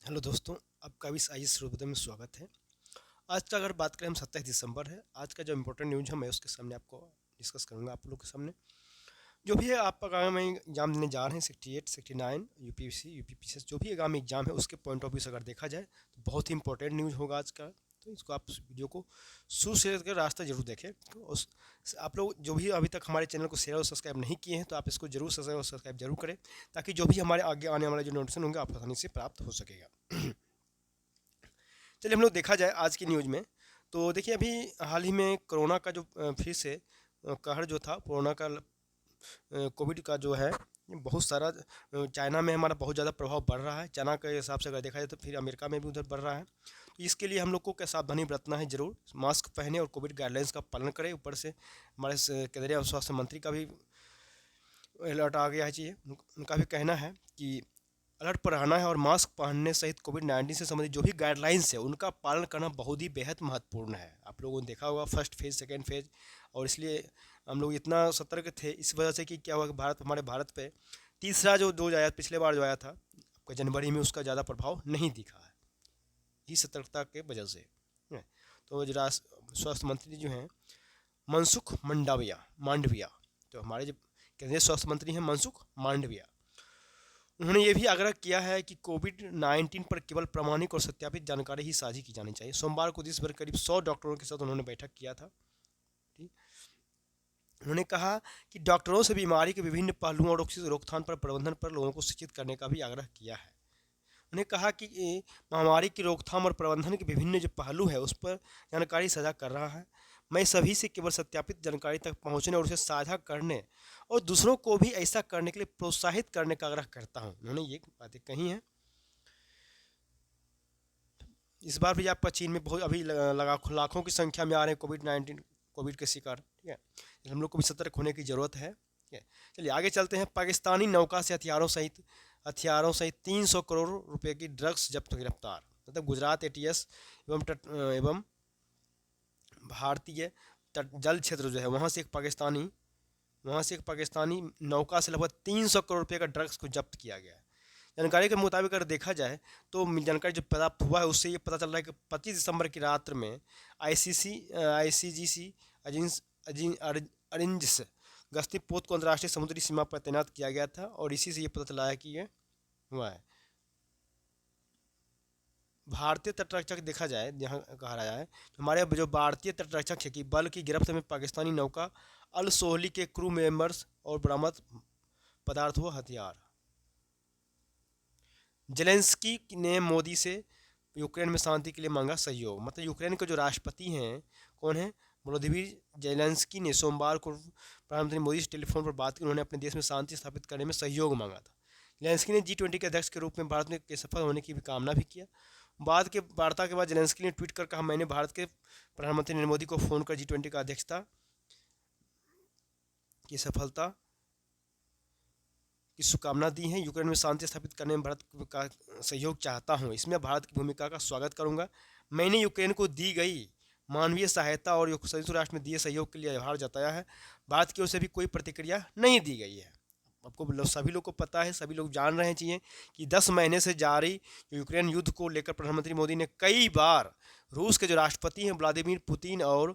Hello दोस्तों, आपका भी आइए सर्वप्रथम में स्वागत है। आज का अगर बात करें हम 27 दिसंबर है। आज का जो इम्पोर्टेंट न्यूज़ है मैं उसके सामने आपको डिस्कस करूंगा आप लोग के सामने। जो भी है आप आगामी एग्जाम देने जा रहे हैं 68, 69 यूपीएससी, यूपीपीसीएस जो भी आगामी एग्जाम है उसके पॉइंट ऑफ व्यू से अगर देखा जाए तो बहुत ही इंपॉर्टेंट न्यूज़ होगा आज का। तो इसको आप वीडियो को शुरू से लेकर रास्ता जरूर देखें। तो आप लोग जो भी अभी तक हमारे चैनल को शेयर और सब्सक्राइब नहीं किए हैं तो आप इसको जरूर शेयर और सब्सक्राइब जरूर करें, ताकि जो भी हमारे आगे आने वाले जो नोटिफिकेशन होंगे आपको आसानी से प्राप्त हो सकेगा। चलिए हम लोग देखा जाए आज की न्यूज़ में। तो देखिए अभी हाल ही में कोरोना का जो फिर से कहर जो था कोरोना का, कोविड का जो है ये बहुत सारा चाइना में हमारा बहुत ज़्यादा प्रभाव बढ़ रहा है। चाइना के हिसाब से अगर देखा जाए तो फिर अमेरिका में भी उधर बढ़ रहा है। तो इसके लिए हम लोग को क्या सावधानी बरतना है, जरूर मास्क पहने और कोविड गाइडलाइंस का पालन करें। ऊपर से हमारे केंद्रीय स्वास्थ्य मंत्री का भी अलर्ट आ गया है। चाहिए उनका भी कहना है कि अलर्ट पर रहना है और मास्क पहनने सहित कोविड-19 से संबंधित जो भी गाइडलाइंस है उनका पालन करना बहुत ही बेहद महत्वपूर्ण है। आप लोगों ने देखा होगा फर्स्ट फेज, सेकेंड फेज, और इसलिए हम लोग इतना सतर्क थे इस वजह से कि क्या हुआ कि हमारे भारत पे तीसरा जो डोज आया पिछले बार जो आया था आपका जनवरी में, उसका ज़्यादा प्रभाव नहीं दिखा है, ही सतर्कता के वजह से है। तो जो स्वास्थ्य मंत्री जो हैं मनसुख मांडविया, तो हमारे जो केंद्रीय स्वास्थ्य मंत्री हैं मनसुख मांडविया, उन्होंने ये भी आग्रह किया है कि कोविड-19 पर केवल प्रामाणिक और सत्यापित जानकारी ही साझी की जानी चाहिए। सोमवार को देश भर करीब 100 डॉक्टरों के साथ उन्होंने बैठक किया था। ठीक, उन्होंने कहा कि डॉक्टरों से बीमारी के विभिन्न पहलुओं और उसकी रोकथाम पर प्रबंधन पर लोगों को शिक्षित करने का भी आग्रह किया है। उन्हें कहा कि ये महामारी की रोकथाम और प्रबंधन के विभिन्न जो पहलू है उस पर जानकारी साझा कर रहा है। मैं सभी से केवल सत्यापित जानकारी तक पहुंचने और उसे साझा करने और दूसरों को भी ऐसा करने के लिए प्रोत्साहित करने का आग्रह करता हूं। उन्होंने ये बातें कही हैं। इस बार भी आपका चीन में बहुत अभी लाखों की संख्या में आ रहे हैं कोविड के शिकार। ठीक है, हम लोग को भी सतर्क होने की ज़रूरत है। ठीक है, चलिए आगे चलते हैं। पाकिस्तानी नौका से हथियारों सहित 300 करोड़ रुपए की ड्रग्स जब्त गिरफ्तार। मतलब गुजरात एटीएस एवं भारतीय जल क्षेत्र जो है वहाँ से एक पाकिस्तानी नौका से लगभग 300 करोड़ रुपए का ड्रग्स को जब्त किया गया है। जानकारी के मुताबिक अगर देखा जाए तो जानकारी जो प्राप्त हुआ है उससे ये पता चल रहा है कि 25 दिसंबर की रात में आईसीजीसी अरिंज गश्ती पोत को अंतर्राष्ट्रीय समुद्री सीमा पर तैनात किया गया था, और इसी से ये पता चला है कि ये हुआ है। भारतीय तटरक्षक देखा जाए, यहाँ कहा रहा है हमारे जो भारतीय तटरक्षक है कि बल की गिरफ्त में पाकिस्तानी नौका अल सोहली के क्रू मेंबर्स और बरामद पदार्थ व हथियार। जेलेंस्की ने मोदी से यूक्रेन में शांति के लिए मांगा सहयोग। मतलब यूक्रेन के जो राष्ट्रपति हैं कौन है, वोलोदिमीर जेलेंस्की ने सोमवार को प्रधानमंत्री मोदी से टेलीफोन पर बात की। उन्होंने अपने देश में शांति स्थापित करने में सहयोग मांगा था। जेलेंस्की ने G20 के अध्यक्ष के रूप में भारत में के सफल होने की भी कामना भी किया। बाद के वार्ता के बाद जेलेंस्की ने ट्वीट कर कहा, मैंने भारत के प्रधानमंत्री नरेंद्र मोदी को फ़ोन कर G20 का अध्यक्षता की सफलता की शुभकामना दी है। यूक्रेन में शांति स्थापित करने में भारत का सहयोग चाहता हूं, इसमें भारत की भूमिका का स्वागत करूंगा। मैंने यूक्रेन को दी गई मानवीय सहायता और संयुक्त राष्ट्र में दिए सहयोग के लिए आभार जताया है। भारत की ओर से भी कोई प्रतिक्रिया नहीं दी गई है। आपको सभी लोग को पता है, सभी लोग जान रहे हैं चाहिए कि 10 महीने से जारी यूक्रेन युद्ध को लेकर प्रधानमंत्री मोदी ने कई बार रूस के जो राष्ट्रपति हैं व्लादिमीर पुतिन और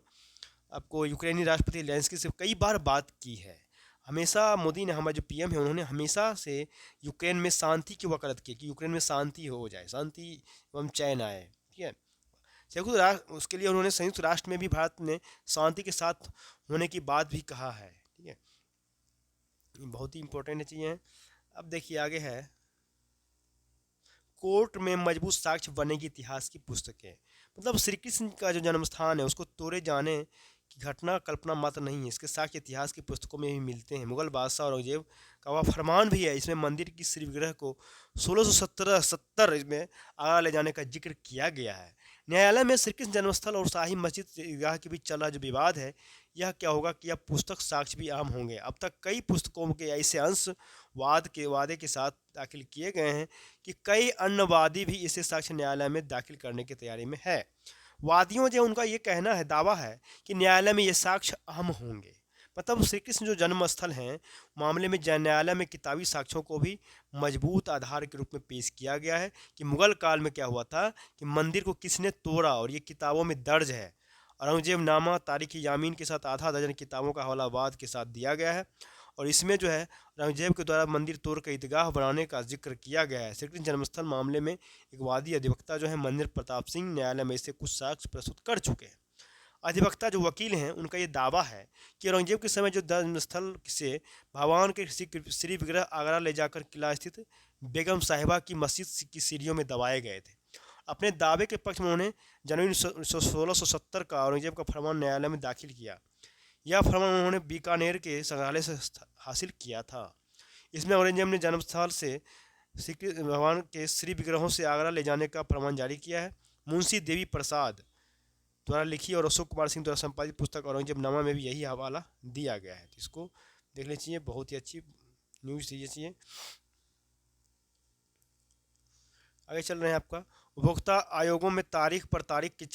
आपको यूक्रेनी राष्ट्रपति जेलेंस्की से कई बार बात की है। हमेशा मोदी ने, हमारे जो पीएम है, उन्होंने हमेशा से यूक्रेन में शांति की वकालत की कि यूक्रेन में शांति हो जाए, शांति एवं चैन आए। ठीक है, संयुक्त राष्ट्र उसके लिए उन्होंने संयुक्त राष्ट्र में भी भारत ने शांति के साथ होने की बात भी कहा है। ठीक है, ये बहुत ही इंपॉर्टेंट चीज़ें। अब देखिए आगे है, कोर्ट में मजबूत साक्ष्य बनेगी इतिहास की पुस्तकें। मतलब श्री कृष्ण का जो जन्म स्थान है उसको तोड़े जाने की घटना कल्पना मात्र नहीं है, इसके साक्ष्य इतिहास की पुस्तकों में भी मिलते हैं। मुगल बादशाह औरंगजेब का वह फरमान भी है, इसमें मंदिर की श्री विग्रह को 1670 में आगा ले जाने का जिक्र किया गया है। न्यायालय में श्री कृष्ण जन्मस्थल और शाही मस्जिद ईदगाह के बीच चल रहा जो विवाद है, यह क्या होगा कि यह पुस्तक साक्ष्य भी आम होंगे। अब तक कई पुस्तकों के ऐसे अंश वादे के साथ दाखिल किए गए हैं कि कई अन्य वादी भी इसे साक्ष्य न्यायालय में दाखिल करने की तैयारी में है। वादियों जो उनका ये कहना है, दावा है कि न्यायालय में ये साक्ष्य अहम होंगे। मतलब श्री कृष्ण जो जन्म स्थल हैं मामले में न्यायालय में किताबी साक्ष्यों को भी मजबूत आधार के रूप में पेश किया गया है कि मुगल काल में क्या हुआ था कि मंदिर को किसने तोड़ा, और ये किताबों में दर्ज है। औरंगजेब नामा तारीख यामीन के साथ आधा दर्जन किताबों का हवालावाद के साथ दिया गया है, और इसमें जो है औरंगजेब के द्वारा मंदिर तोड़ कर ईदगाह बनाने का जिक्र किया गया है। श्री कृष्ण जन्मस्थल मामले में एक वादी अधिवक्ता जो है मंदिर प्रताप सिंह न्यायालय में इसे कुछ साक्ष्य प्रस्तुत कर चुके हैं। अधिवक्ता जो वकील हैं उनका ये दावा है कि औरंगजेब के समय जो धर्मस्थल से भगवान के श्री विग्रह आगरा ले जाकर किला स्थित बेगम साहिबा की मस्जिद की सीढ़ियों में दबाए गए थे। अपने दावे के पक्ष में उन्होंने जनवरी 1670 का औरंगजेब का फरमान न्यायालय में दाखिल किया। यह फरमान उन्होंने बीकानेर के संग्रहालय से हासिल किया था। इसमें औरंगजेब ने जन्मस्थल से श्री भगवान के श्री विग्रहों से आगरा ले जाने का फरमान जारी किया है। मुंशी देवी प्रसाद द्वारा लिखी और अशोक कुमार सिंह द्वारा संपादित पुस्तक औरंगजेब नामा में भी यही हवाला दिया गया है, तो इसको देख लेना चाहिए। बहुत ही अच्छी न्यूज़ चाहिए। आगे चल रहे हैं आपका उपभोक्ता आयोगों में तारीख पर तारीख के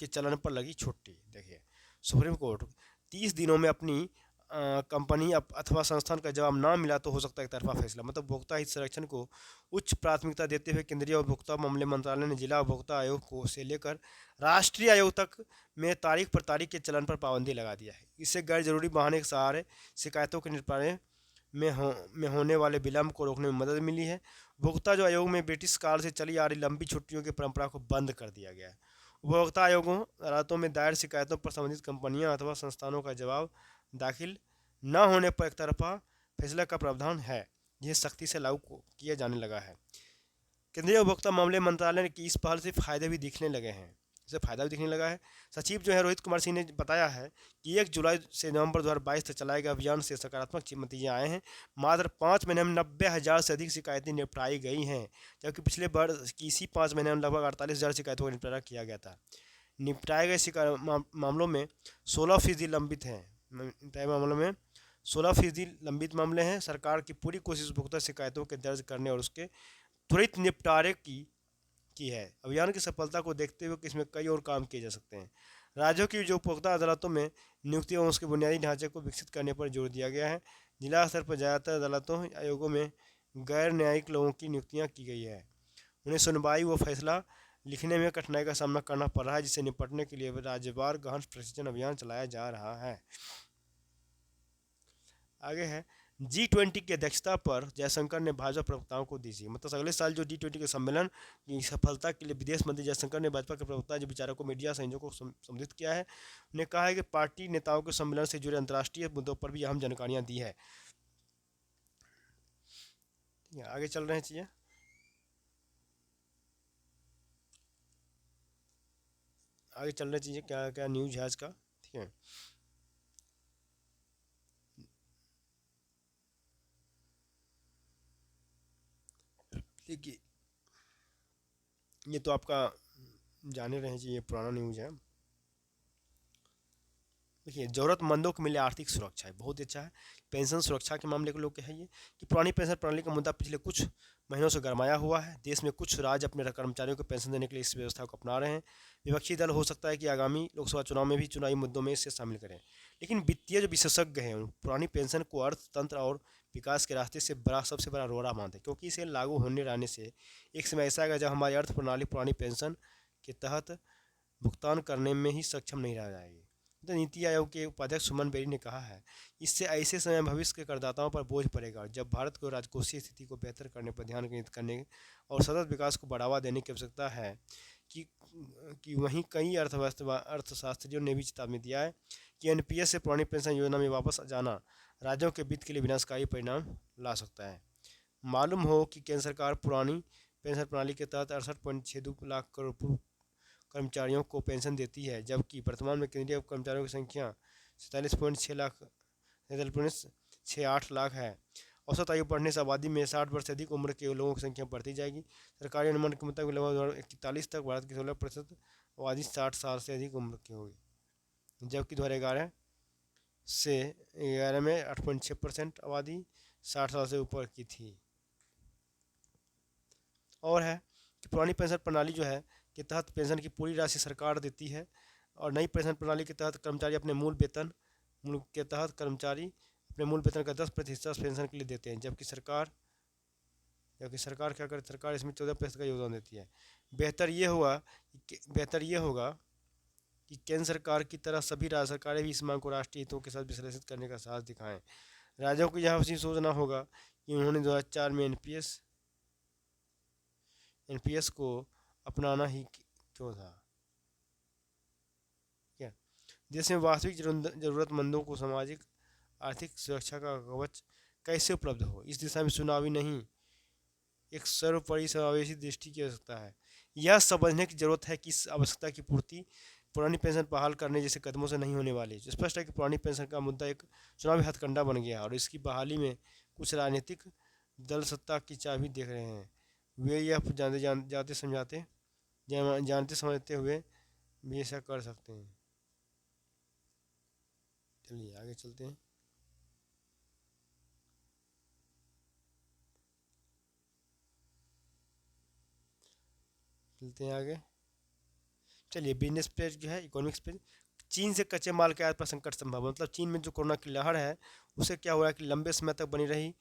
चलन पर लगी छुट्टी। देखिए सुप्रीम कोर्ट 30 दिनों में अपनी कंपनी अथवा संस्थान का जवाब ना मिला तो हो सकता है एक तरफा फैसला। मतलब उपभोक्ता हित संरक्षण को उच्च प्राथमिकता देते हुए केंद्रीय उपभोक्ता मामले मंत्रालय ने जिला उपभोक्ता आयोग को से लेकर राष्ट्रीय आयोग तक में तारीख पर तारीख के चलन पर पाबंदी लगा दिया है। इससे गैर जरूरी बहाने के सहारे शिकायतों के निपटारे में होने वाले विलंब को रोकने में मदद मिली है। उपभोक्ता जो आयोग में ब्रिटिश काल से चली आ रही लंबी छुट्टियों की परंपरा को बंद कर दिया गया है। उपभोक्ता आयोगों अदालतों में दायर शिकायतों पर संबंधित कंपनियां अथवा संस्थानों का जवाब दाखिल न होने पर एक तरफा फैसला का प्रावधान है। यह सख्ती से लागू किया जाने लगा है। केंद्रीय उपभोक्ता मामले मंत्रालय की इस पहल से फायदे भी दिखने लगे हैं। इसे फायदा भी दिखने लगा है। सचिव जो है रोहित कुमार सिंह ने बताया है कि 1 जुलाई से नवंबर 2022 तक चलाए गए अभियान से सकारात्मक नतीजे आए हैं। मात्र 5 महीने में 90,000 से अधिक शिकायतें निपटाई गई हैं, जबकि पिछले वर्ष की इसी 5 महीने में लगभग 48,000 शिकायतों का निपटारा किया गया था। निपटाए गए मामलों में 16% लंबित हैं। निपटाए मामलों में 16% लंबित मामले हैं। सरकार की पूरी कोशिश उपभोक्ता शिकायतों के दर्ज करने और उसके त्वरित निपटारे की है। अभियान की सफलता को देखते हुए इसमें कई और काम किए जा सकते हैं। राज्यों की जो उपभोक्ता अदालतों में नियुक्ति और उसके बुनियादी ढांचे को विकसित करने पर जोर दिया गया है। जिला स्तर पर ज़्यादातर अदालतों आयोगों में गैर न्यायिक लोगों की नियुक्तियां की गई है। उन्हें सुनवाई व फैसला लिखने में कठिनाई का सामना करना पड़ रहा है, जिससे निपटने के लिए राज्यवार गहन प्रशिक्षण अभियान चलाया जा रहा है। आगे है G20 की अध्यक्षता पर जयशंकर ने भाजपा प्रवक्ताओं को दी थी। मतलब अगले साल जो G20 के सम्मेलन की सफलता के लिए विदेश मंत्री जयशंकर ने भाजपा के प्रवक्ता जो विचारकों मीडिया संयोजकों को संबोधित किया है। उन्हें कहा है कि पार्टी नेताओं के सम्मेलन से जुड़े अंतर्राष्ट्रीय मुद्दों पर भी अहम जानकारियां दी है। आगे चल रहे हैं चाहिए। आगे चलना चाहिए क्या क्या न्यूज है आज का। ठीक है, देखिए ये तो आपका जाने रहे चाहिए, पुराना न्यूज है। देखिए ज़रूरतमंदों को मिले आर्थिक सुरक्षा है, बहुत अच्छा है। पेंशन सुरक्षा के मामले को लोग कहे ये कि पुरानी पेंशन प्रणाली का मुद्दा पिछले कुछ महीनों से गरमाया हुआ है। देश में कुछ राज्य अपने कर्मचारियों को पेंशन देने के लिए इस व्यवस्था को अपना रहे हैं। विपक्षी दल हो सकता है कि आगामी लोकसभा चुनाव में भी चुनावी मुद्दों में इसे शामिल करें, लेकिन वित्तीय जो विशेषज्ञ हैं पुरानी पेंशन को अर्थतंत्र और विकास के रास्ते से सबसे बड़ा रोड़ा मानते हैं, क्योंकि इसे लागू होने रहने से एक समय ऐसा आएगा जब हमारी अर्थ प्रणाली पुरानी पेंशन के तहत भुगतान करने में ही सक्षम नहीं रह जाएगी। तो नीति आयोग के उपाध्यक्ष सुमन बेरी ने कहा है इससे ऐसे समय भविष्य के करदाताओं पर बोझ पड़ेगा जब भारत को राजकोषीय स्थिति को बेहतर करने पर ध्यान केंद्रित करने और सतत विकास को बढ़ावा देने की आवश्यकता है। कि वहीं कई अर्थशास्त्रियों ने भी चेतावनी दिया है कि एनपीएस से पुरानी पेंशन योजना में वापस जाना राज्यों के वित्त के लिए विनाशकारी परिणाम ला सकता है। मालूम हो कि केंद्र सरकार पुरानी पेंशन प्रणाली के तहत 68.62 लाख करोड़ कर्मचारियों को पेंशन देती है, जबकि वर्तमान में केंद्रीय कर्मचारियों की संख्या 47.68 लाख है। औसत आयु बढ़ने से आबादी में 60 वर्ष से अधिक उम्र के लोगों की संख्या बढ़ती जाएगी। सरकारी अनुमान के मुताबिक लगभग 2041 तक भारत की 16% आबादी 60 साल से अधिक उम्र की होगी, जबकि 2011 से 11 में 8.6% आबादी 60 साल से ऊपर की थी। और है कि पुरानी पेंशन प्रणाली जो है के तहत पेंशन की पूरी राशि सरकार देती है और नई पेंशन प्रणाली के तहत कर्मचारी अपने मूल वेतन मुल्क के तहत कर्मचारी अपने मूल वेतन का 10% पेंशन के लिए देते हैं, जबकि सरकार क्या करे, सरकार इसमें 14% का योगदान देती है। बेहतर ये होगा कि केंद्र सरकार की तरह सभी राज्य सरकारें भी इस मांग को राष्ट्रीय हितों के साथ विश्लेषित करने का साहस दिखाएं। राज्यों को यह अवश्य सोचना होगा कि उन्होंने 2004 में एनपीएस को अपनाना ही क्यों था। क्या देश में वास्तविक जरूरतमंदों को सामाजिक आर्थिक सुरक्षा का कवच कैसे उपलब्ध हो, इस दिशा में चुनावी नहीं, एक सर्वोपरि समावेशी दृष्टि की आवश्यकता है। यह समझने की जरूरत है कि इस आवश्यकता की पूर्ति पुरानी पेंशन बहाल करने जैसे कदमों से नहीं होने वाली। स्पष्ट है कि पुरानी पेंशन का मुद्दा एक चुनावी हथकंडा बन गया है और इसकी बहाली में कुछ राजनीतिक दल सत्ता की चाबी देख रहे हैं। वे यह जानते समझते हुए भी ऐसा कर सकते हैं। चलिए आगे चलते हैं। आगे चलिए, बिजनेस पेज जो है, इकोनॉमिक्स पेज। चीन से कच्चे माल के आयात पर संकट संभव, मतलब चीन में जो कोरोना की लहर है उससे क्या हुआ है कि लंबे समय तक बनी रही,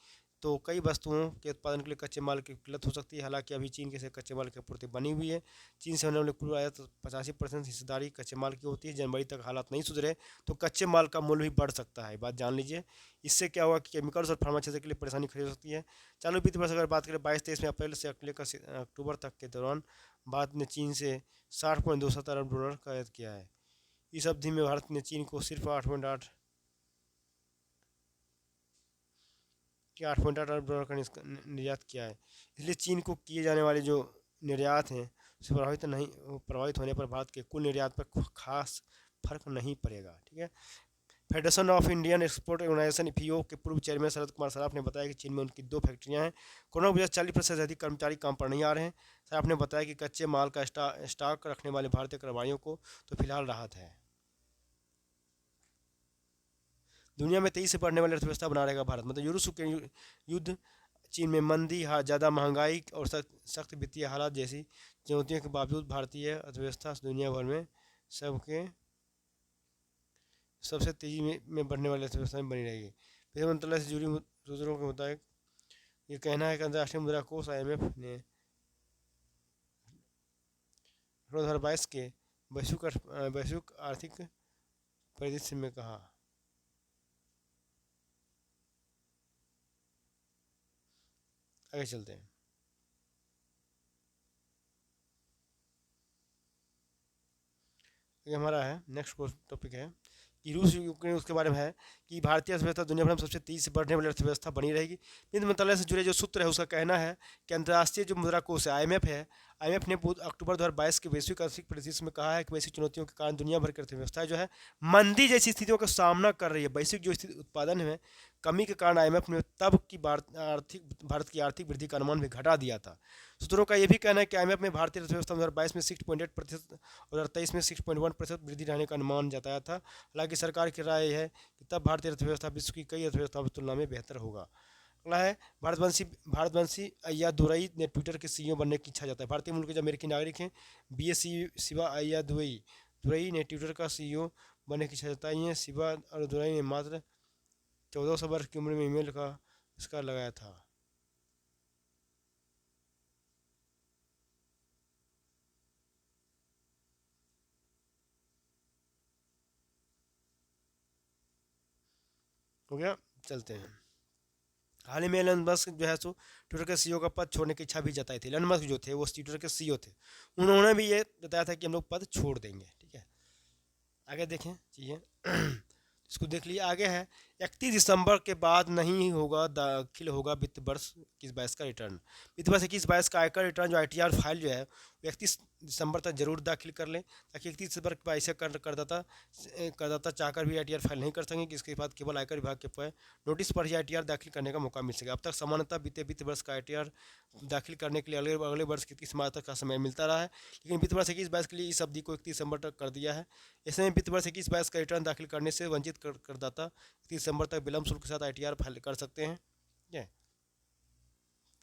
तो कई वस्तुओं के उत्पादन के लिए कच्चे माल की किल्लत हो सकती है। हालांकि अभी चीन के से कच्चे माल की आपूर्ति बनी हुई है। चीन से होने वाले कुल आयात 85% हिस्सेदारी कच्चे माल की होती है। जनवरी तक हालात नहीं सुधरे तो कच्चे माल का मूल्य भी बढ़ सकता है, बात जान लीजिए। इससे क्या हुआ कि केमिकल्स और फार्मा क्षेत्र के लिए परेशानी खड़ी हो सकती है। चालू वित्त वर्ष अगर बात करें 22-23 में अप्रैल से लेकर अक्टूबर तक के दौरान भारत ने चीन से 60.27 अरब डॉलर का आयात किया है। इस अवधि में भारत ने चीन को सिर्फ 8.8 अरब डॉलर का निर्यात किया है। इसलिए चीन को किए जाने वाले जो निर्यात हैं उससे प्रभावित होने पर भारत के कुल निर्यात पर खास फर्क नहीं पड़ेगा। ठीक है। Federation of Indian export organization EPO के पूर्व चेयरमैन शरद कुमार सराफ ने बताया कि चीन में उनकी 2 फैक्ट्रियां हैं। कोरोना की वजह से 40% से अधिक कर्मचारी काम पर नहीं आ रहे हैं। सराफ ने बताया कि कच्चे माल का स्टॉक रखने वाले भारतीय कर्मचारियों को तो फिलहाल राहत है। दुनिया में 23 से बढ़ने वाली अर्थव्यवस्था बना रहेगा भारत, मतलब यूरोप युद्ध, चीन में मंदी, ज़्यादा महंगाई और सख्त वित्तीय हालात जैसी चुनौतियों के बावजूद भारतीय अर्थव्यवस्था दुनिया भर में सबसे तेजी में बढ़ने वाली अर्थव्यवस्था में बनी रहेगी। वित्त मंत्रालय से जुड़ी सूत्रों के मुताबिक ये कहना है कि अंतर्राष्ट्रीय मुद्रा कोष IMF ने 2022 के वैश्विक आर्थिक परिदृश्य में कहा। आगे चलते हैं। ये हमारा है नेक्स्ट टॉपिक है कि रूस यूक्रेन, उसके बारे में है कि भारतीय अर्थव्यवस्था दुनिया भर में सबसे तेजी से बढ़ने वाली अर्थव्यवस्था बनी रहेगी। वित्त मंत्रालय से जुड़े जो सूत्र है उसका कहना है कि अंतर्राष्ट्रीय जो मुद्रा कोष है IMF है, IMF ने अक्टूबर 2022 के वैश्विक आर्थिक परिदृश्य में कहा है कि वैश्विक चुनौतियों के कारण दुनिया भर की अर्थव्यवस्था जो है मंदी जैसी स्थितियों का सामना कर रही है। वैश्विक जो स्थिति उत्पादन में कमी के कारण IMF ने तब की भारत की आर्थिक वृद्धि का अनुमान भी घटा दिया था। सूत्रों का यह भी कहना है कि IMF में भारतीय अर्थव्यवस्था 2022 में 6.8% और 2023 में 6.1% वृद्धि रहने का अनुमान जताया था। हालांकि सरकार की राय है कि तब भारतीय अर्थव्यवस्था विश्व की कई अर्थव्यवस्थाओं की तुलना में बेहतर होगा। अगला है भारतवंशी अय्यादुरई ने ट्विटर के CEO बनने की इच्छा जताई। भारतीय मूल के जो अमेरिकी नागरिक हैं BS शिवा अय्यादुरई ने ट्विटर का CEO बनने की इच्छा जताई है। शिवा अय्यादुरई ने मात्र 1400 वर्ष की उम्र में ईमेल का आविष्कार लगाया था। हो गया, चलते हैं। हाल ही में एलन मस्क जो है सो ट्विटर के CEO का पद छोड़ने की इच्छा भी जताई थी। एलन मस्क जो थे वो ट्विटर के CEO थे, उन्होंने भी ये बताया था कि हम लोग पद छोड़ देंगे। ठीक है, आगे देखें चीज़ें इसको देख लिए। आगे है 31 दिसंबर के बाद नहीं होगा दाखिल होगा वित्त वर्ष 21-22 का रिटर्न। वित्त वर्ष 21-22 का आयकर रिटर्न जो ITR फाइल जो है वो 31 दिसंबर तक जरूर दाखिल कर लें, ताकि 31 दिसंबर के ऐसे करदाता चाहकर भी ITR फाइल नहीं कर सकेंगे। इसके बाद केवल आयकर विभाग के नोटिस पर ही ITR दाखिल करने का मौका मिल सकेगा। अब तक सामान्यतः बीते वित्त वर्ष का ITR दाखिल करने के लिए अगले वर्ष की 31 मार्च तक का समय मिलता रहा है, लेकिन वित्त वर्ष 21-22 के लिए इस अवधि को 31 दिसंबर तक कर दिया है। ऐसे में वित्त वर्ष 21-22 का रिटर्न दाखिल करने से वंचित करदाता 31 दिसंबर तक विलंब शुल्क के साथ ITR फाइल कर सकते हैं। ठीक है,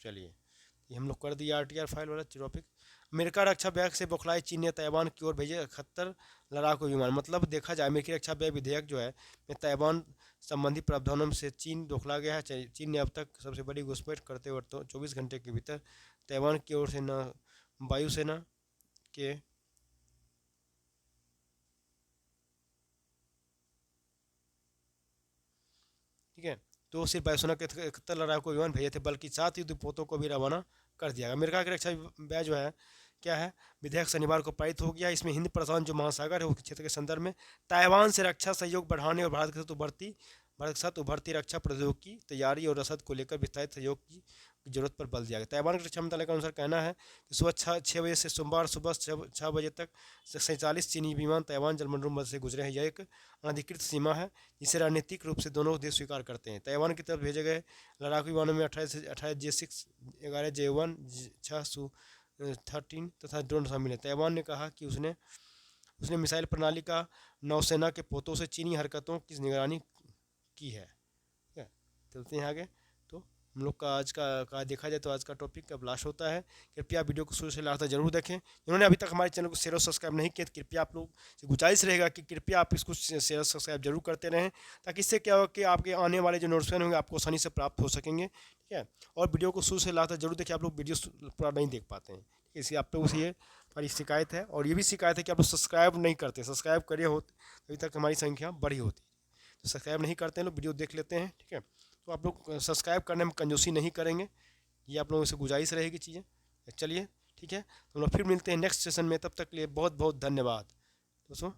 चलिए ये हम लोग कर दिया RTR फाइल वाला टॉपिक। अमेरिका रक्षा बैग से बौखलाए चीन ने ताइवान की ओर भेजे 71 लड़ाकू विमान। मतलब देखा जाए अमेरिकी रक्षा बैग विधेयक जो है में ताइवान संबंधी प्रावधानों से चीन बौखला गया है। चीन ने अब तक सबसे बड़ी घुसपैठ करते वक्त 24 घंटे के भीतर ताइवान की ओर से न वायुसेना के ठीक है, तो सिर्फ वायुसेना के 71 लड़ाकू विमान भेजे थे, बल्कि 7 युद्धपोतों को भी रवाना कर दिया। अमेरिका की रक्षा बैच जो है क्या है, विधेयक शनिवार को पारित हो गया। इसमें हिंद प्रशांत जो महासागर है उस क्षेत्र के संदर्भ में ताइवान से रक्षा सहयोग बढ़ाने और भारत के साथ उभरती रक्षा प्रौद्योगिकी की तैयारी और रसद को लेकर विस्तारित सहयोग की जरूरत पर बल दिया गया। ताइवान के रक्षा मंत्रालय के अनुसार कहना है कि सुबह 6 बजे से सोमवार सुबह 6 बजे तक 47 चीनी विमान ताइवान जलमंडल से गुजरे हैं। यह एक अनधिकृत सीमा है जिसे रणनीतिक रूप से दोनों देश स्वीकार करते हैं। ताइवान की तरफ भेजे गए लड़ाकू विमानों में 18 J6, 11 J1, 6 Su-13 तथा ड्रोन शामिल है। ताइवान ने कहा कि उसने उसने मिसाइल प्रणाली का नौसेना के पोतों से चीनी हरकतों की निगरानी की है। ठीक है, चलते हैं आगे। तो हम लोग का आज का देखा जाए तो आज का टॉपिक अब लास्ट होता है। कृपया वीडियो को शुरू से लास्ट तक जरूर देखें। जिन्होंने अभी तक हमारे चैनल को शेयर और सब्सक्राइब नहीं किया तो कृपया आप लोग से गुजारिश रहेगा कि कृपया आप इसको शेयर सब्सक्राइब जरूर करते रहें, ताकि इससे क्या हो कि आपके आने वाले जो नोटिफिकेशन होंगे आपको आसानी से प्राप्त हो सकेंगे। ठीक है, और वीडियो को शुरू से लास्ट तक जरूर देखिए। आप लोग वीडियो पूरा नहीं देख पाते हैं, इसलिए आप लोगों से ये हमारी शिकायत है। और ये भी शिकायत है कि आप लोग सब्सक्राइब नहीं करते। सब्सक्राइब करिए होते अभी तक हमारी संख्या बढ़ी होती। तो सब्सक्राइब नहीं करते हैं लोग, वीडियो देख लेते हैं। ठीक है, तो आप लोग सब्सक्राइब करने में कंजूसी नहीं करेंगे, ये आप लोगों से गुजारिश रहेगी चीज़ें। चलिए ठीक है, तो हम लोग फिर मिलते हैं नेक्स्ट सेशन में। तब तक के लिए बहुत बहुत धन्यवाद दोस्तों।